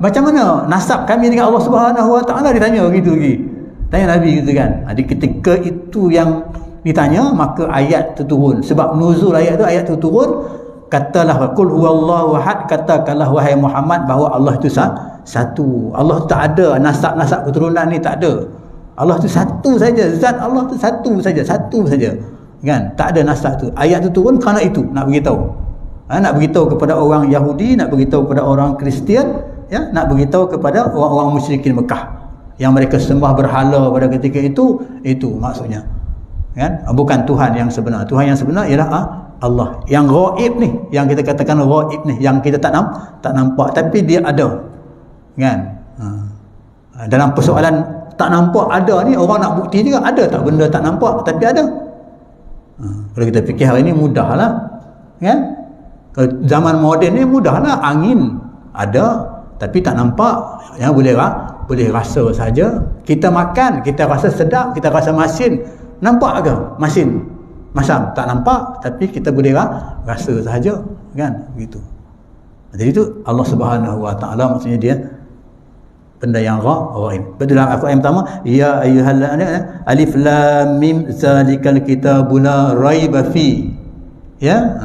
macam mana nasab kami dengan Allah Subhanahu Wa Taala? Ditanya gitu lagi, tanya Nabi gitu kan. Jadi ketika itu yang ditanya, maka ayat tu turun. Sebab nuzul ayat tu turun, katalah qul huwallahu ahad, katakanlah wahai Muhammad bahawa Allah itu satu. Allah tu tak ada nasab keturunan ni, tak ada. Allah tu satu saja, zat Allah tu satu saja kan, tak ada nasab tu. Ayat tu turun kerana itu nak beritahu. Nak beritahu kepada orang Yahudi, nak beritahu kepada orang Kristian, ya, nak beritahu kepada orang-orang musyrikin Mekah yang mereka sembah berhala pada ketika itu maksudnya kan, bukan Tuhan yang sebenar. Tuhan yang sebenar ialah Allah yang ghaib ni, yang kita katakan ghaib ni, yang kita tak nampak tapi dia ada kan. Dalam persoalan tak nampak ada ni, orang nak bukti juga ada tak benda tak nampak tapi ada. Kalau kita fikir hari ni mudahlah kan. Kalau zaman moden ni mudahlah, angin ada tapi tak nampak, ya, boleh rasa saja. Kita makan, kita rasa sedap, kita rasa masin, nampak ke masin masam? Tak nampak tapi kita boleh rasa saja kan, begitu. Jadi itu Allah Subhanahu Wa Taala, maksudnya dia benda yang ghaib. Dalam Al-Quran pertama, ya ayyuhalladzina alif lam mim zalikal kitabul la raiba fi, ya,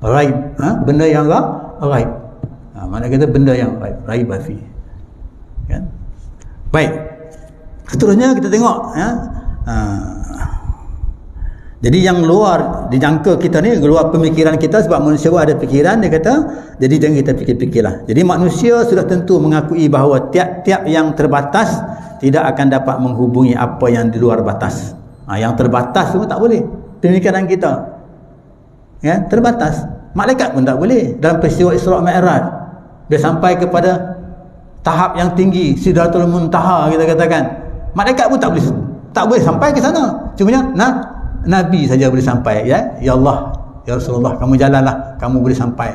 raib, benda yang ghaib. Mana kata benda yang raiba fi kan. Baik, seterusnya kita tengok, ya. Jadi yang luar dijangka kita ni, luar pemikiran kita, sebab manusia ada fikiran, dia kata, jadi jangan kita fikir-fikirlah. Jadi manusia sudah tentu mengakui bahawa tiap-tiap yang terbatas tidak akan dapat menghubungi apa yang di luar batas. Yang terbatas semua tak boleh. Pemikiran kita, ya, terbatas. Malaikat pun tak boleh. Dalam peristiwa Isra' Mi'raj, dia sampai kepada tahap yang tinggi, Sidratul Muntaha kita katakan. Malaikat pun tak boleh sampai ke sana. Cumanya Nabi saja boleh sampai, ya. Ya Allah, ya Rasulullah, kamu jalanlah, kamu boleh sampai.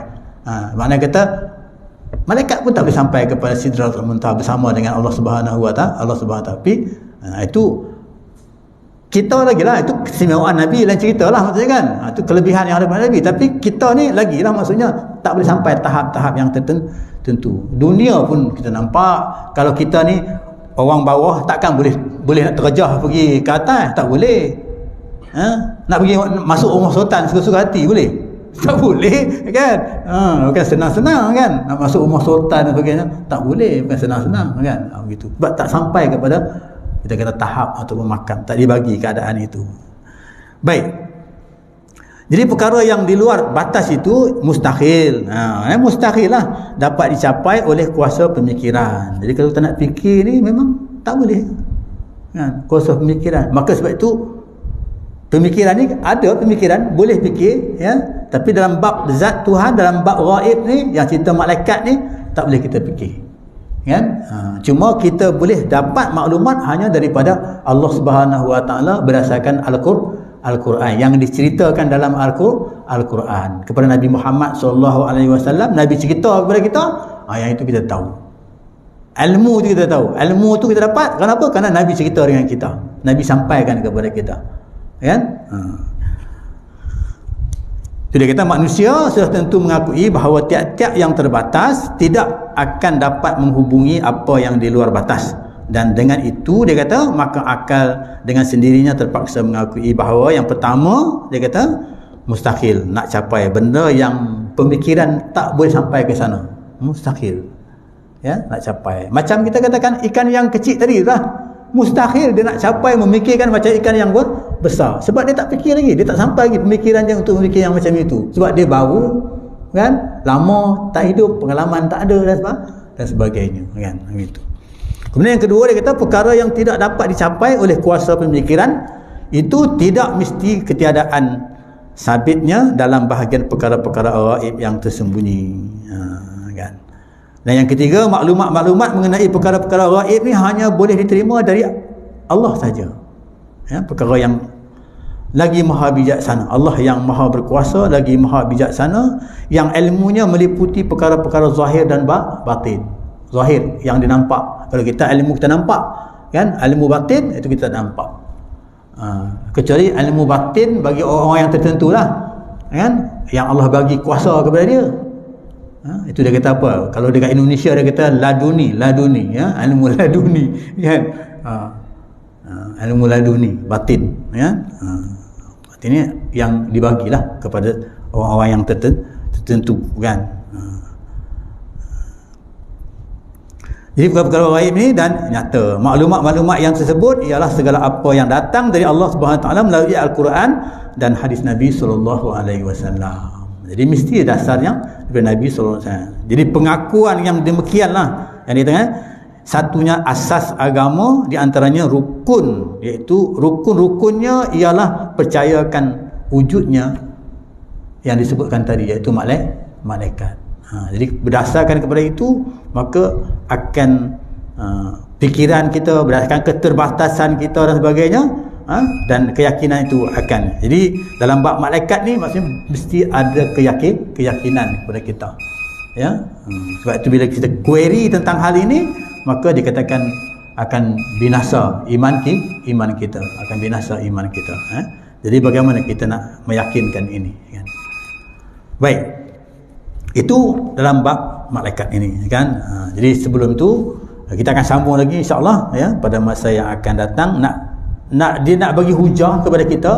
Maknanya kata malaikat pun tak boleh sampai kepada Sidratul Muntaha bersama dengan Allah Subhanahu Wa Taala. Tapi itu kita lagi lah, itu keistimewaan Nabi lain cerita lah maksudnya kan. Itu kelebihan yang ada pada Nabi. Tapi kita ni lagi lah, maksudnya tak boleh sampai tahap-tahap yang tertentu. Dunia pun kita nampak, kalau kita ni orang bawah takkan boleh nak terjah pergi ke atas, tak boleh. Nak pergi masuk rumah sultan suka-suka hati boleh? Tak boleh kan. Bukan senang-senang kan nak masuk rumah sultan dan sebagainya, tak boleh, bukan senang-senang kan. Begitu. Sebab tak sampai kepada kita kata tahap ataupun makam, tak dibagi keadaan itu. Baik, jadi perkara yang di luar batas itu mustahil. Mustahil lah dapat dicapai oleh kuasa pemikiran. Jadi kalau kita nak fikir ni memang tak boleh kan, kuasa pemikiran. Maka sebab itu pemikiran ni, ada pemikiran boleh fikir, ya, tapi dalam bab zat Tuhan, dalam bab ghaib ni, yang cerita malaikat ni, tak boleh kita fikir kan. Cuma kita boleh dapat maklumat hanya daripada Allah Subhanahu Wa Taala berdasarkan Al-Quran yang diceritakan dalam Al-Quran kepada Nabi Muhammad SAW. Nabi cerita kepada kita, yang itu kita tahu. Ilmu tu kita tahu, ilmu tu kita dapat. Kenapa? Kerana Nabi cerita dengan kita, Nabi sampaikan kepada kita kan. Jadi kata manusia sudah tentu mengakui bahawa tiap-tiap yang terbatas tidak akan dapat menghubungi apa yang di luar batas. Dan dengan itu dia kata, maka akal dengan sendirinya terpaksa mengakui bahawa yang pertama, dia kata mustahil nak capai benda yang pemikiran tak boleh sampai ke sana. Mustahil, ya, nak capai. Macam kita katakan ikan yang kecil tadi lah, mustahil dia nak capai memikirkan macam ikan yang besar. Sebab dia tak fikir lagi, dia tak sampai lagi pemikiran dia untuk memikir yang macam itu. Sebab dia baru, kan, lama tak hidup, pengalaman tak ada dan sebagainya, kan, begitu. Kemudian yang kedua, dia kata perkara yang tidak dapat dicapai oleh kuasa pemikiran itu tidak mesti ketiadaan sabitnya dalam bahagian perkara-perkara ghaib yang tersembunyi, kan. Dan yang ketiga, maklumat-maklumat mengenai perkara-perkara ghaib ni hanya boleh diterima dari Allah saja, ya, perkara yang lagi maha bijaksana, Allah yang maha berkuasa, lagi maha bijaksana, yang ilmunya meliputi perkara-perkara zahir dan batin. Zahir yang dinampak, kalau kita ilmu kita nampak, kan, ilmu batin itu kita nampak. Kecuali ilmu batin bagi orang-orang yang tertentu lah, kan, yang Allah bagi kuasa kepada dia. Itu dia kata apa, kalau dekat Indonesia dia kata laduni, ya, ilmu laduni, kan, ilmu laduni batin, ya. Batin ni yang dibagilah kepada orang-orang yang tertentu, kan. Jadi perkara-perkara ghaib ni dan nyata. Maklumat-maklumat yang tersebut ialah segala apa yang datang dari Allah Subhanahu Wa Taala melalui Al-Quran dan hadis Nabi sallallahu alaihi wasallam. Jadi mesti dasarnya daripada Nabi sallallahu alaihi wasallam. Jadi pengakuan yang demikianlah yang dikatakan satunya asas agama, di antaranya rukun, iaitu rukun-rukunnya ialah percayakan wujudnya yang disebutkan tadi, iaitu malaikat. Jadi berdasarkan kepada itu, maka akan fikiran kita, berdasarkan keterbatasan kita dan sebagainya, dan keyakinan itu akan. Jadi dalam bab malaikat ni maksudnya mesti ada keyakinan kepada kita, ya. Sebab itu bila kita query tentang hal ini, maka dikatakan akan binasa iman kita, akan binasa iman kita. Jadi bagaimana kita nak meyakinkan ini, kan? Baik, itu dalam bab malaikat ini, kan. Jadi sebelum tu kita akan sambung lagi insya-Allah, ya, pada masa yang akan datang. Dia nak bagi hujah kepada kita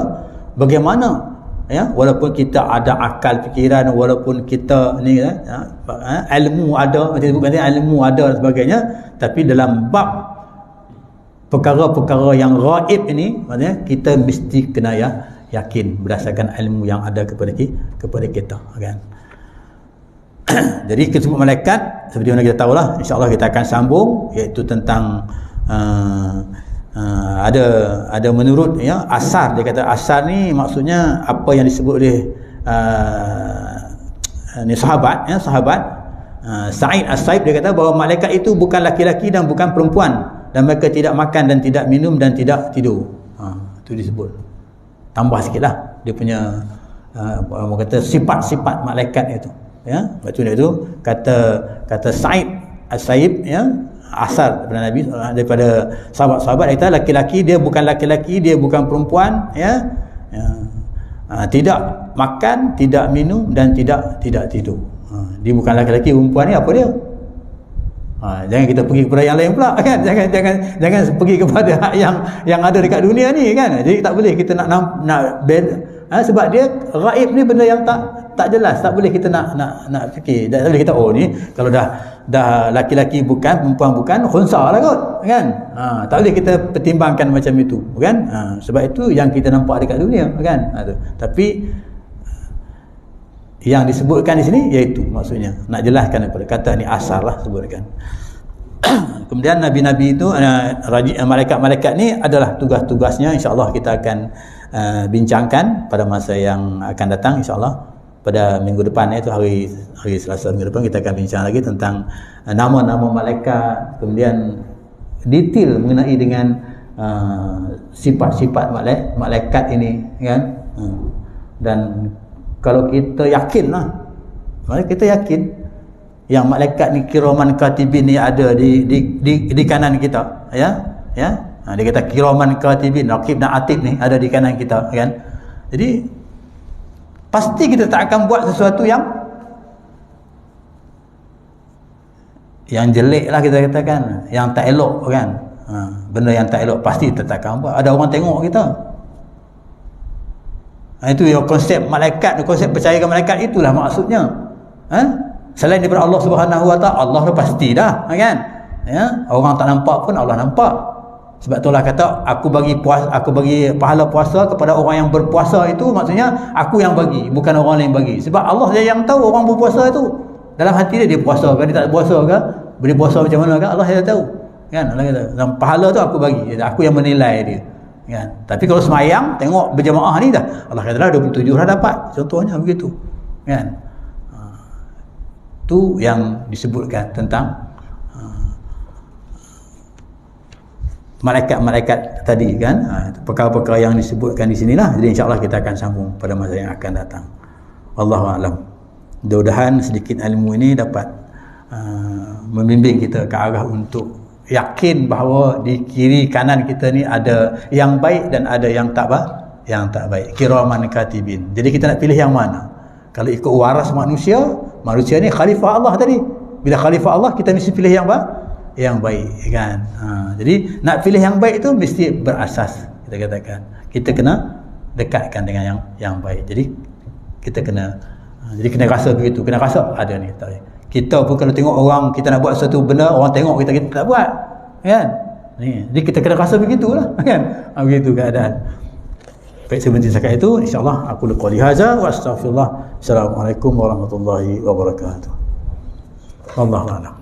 bagaimana, ya, walaupun kita ada akal fikiran, walaupun kita ni, ya, ilmu ada, macam disebutkan tadi, ilmu ada dan sebagainya, tapi dalam bab perkara-perkara yang ghaib ini, maksudnya kita mesti kena yakin berdasarkan ilmu yang ada kepada kita, kan. Jadi disebut malaikat seperti mana kita tahulah, insya-Allah kita akan sambung, iaitu tentang ada menurut, ya, asar. Dia kata asar ni maksudnya apa yang disebut oleh ni sahabat, ya, sahabat Sa'id As-Saib, dia kata bahawa malaikat itu bukan laki-laki dan bukan perempuan, dan mereka tidak makan dan tidak minum dan tidak tidur. Itu disebut, tambah sikitlah dia punya orang kata sifat-sifat malaikat itu, ya. Betul itu kata Sa'id As-Saib, ya, asal daripada Nabi, daripada sahabat-sahabat, dia kata laki-laki dia bukan laki-laki, dia bukan perempuan, ya, tidak makan, tidak minum dan tidak tidur. Dia bukan laki-laki, perempuan ni apa dia? Jangan kita pergi kepada yang lain pula, kan. Jangan pergi kepada yang ada dekat dunia ni, kan. Jadi tak boleh kita nak sebab dia ghaib ni benda yang tak jelas, tak boleh kita nak fikir. Tak boleh kita ni kalau dah laki-laki bukan, perempuan bukan, khunsa lah kot, kan. Tak boleh kita pertimbangkan macam itu, kan. Sebab itu yang kita nampak dekat dunia, kan. Tapi yang disebutkan di sini iaitu maksudnya nak jelaskan daripada kata ni asal lah sebutkan. Kemudian nabi-nabi itu, malaikat-malaikat ni adalah tugas-tugasnya, insya-Allah kita akan bincangkan pada masa yang akan datang, insya-Allah pada minggu depan, iaitu hari Selasa minggu depan kita akan bincang lagi tentang nama-nama malaikat, kemudian detail mengenai dengan sifat-sifat malaikat ini, kan. Dan kalau kita yakinlah, kita yakin yang malaikat ni kiraman katibin ni ada di kanan kita, ya. Dia kata kiraman katibin, raqib dan atid ni ada di kanan kita, kan. Jadi pasti kita tak akan buat sesuatu yang jelek lah, kita katakan, yang tak elok, kan. Benda yang tak elok pasti kita tak akan buat. Ada orang tengok kita. Itu yang konsep malaikat, konsep percayakan malaikat, itulah maksudnya. Selain daripada Allah Subhanahu Wa Taala, Allah dah pasti dah, kan. Ya, orang tak nampak pun Allah nampak. Sebab itulah kata aku bagi pahala puasa kepada orang yang berpuasa, itu maksudnya aku yang bagi, bukan orang lain bagi. Sebab Allah dia yang tahu orang berpuasa itu dalam hati dia puasa ke, dia tak puasa ke, boleh puasa macam mana kan, Allah dia tahu kan. Allah kata dalam pahala tu aku bagi, aku yang menilai dia kan. Tapi kalau semayang tengok berjamaah ni dah, Allah kata dah 27 dah dapat, contohnya begitu kan. Tu yang disebutkan tentang malaikat-malaikat tadi kan. Perkara-perkara yang disebutkan di sinilah. Jadi insya-Allah kita akan sambung pada masa yang akan datang. Wallahu a'lam. Mudah-mudahan sedikit ilmu ini dapat membimbing kita ke arah untuk yakin bahawa di kiri kanan kita ni ada yang baik dan ada yang tak baik. Kiraman katibin. Jadi kita nak pilih yang mana? Kalau ikut waras manusia ni khalifah Allah tadi. Bila khalifah Allah, kita mesti pilih yang baik kan. Jadi nak pilih yang baik tu mesti berasas, kita katakan kita kena dekatkan dengan yang baik. Jadi kita kena rasa begitu, kena rasa ada ni. Kita pun kalau tengok orang, kita nak buat satu benda, orang tengok kita tak buat kan. Jadi kita kena rasa begitulah kan. Begitu keadaan. Baik, saya berhenti setakat itu. InsyaAllah aku qouli hadza wa astaghfirullah. Assalamualaikum warahmatullahi wabarakatuh. Wallahu a'lam.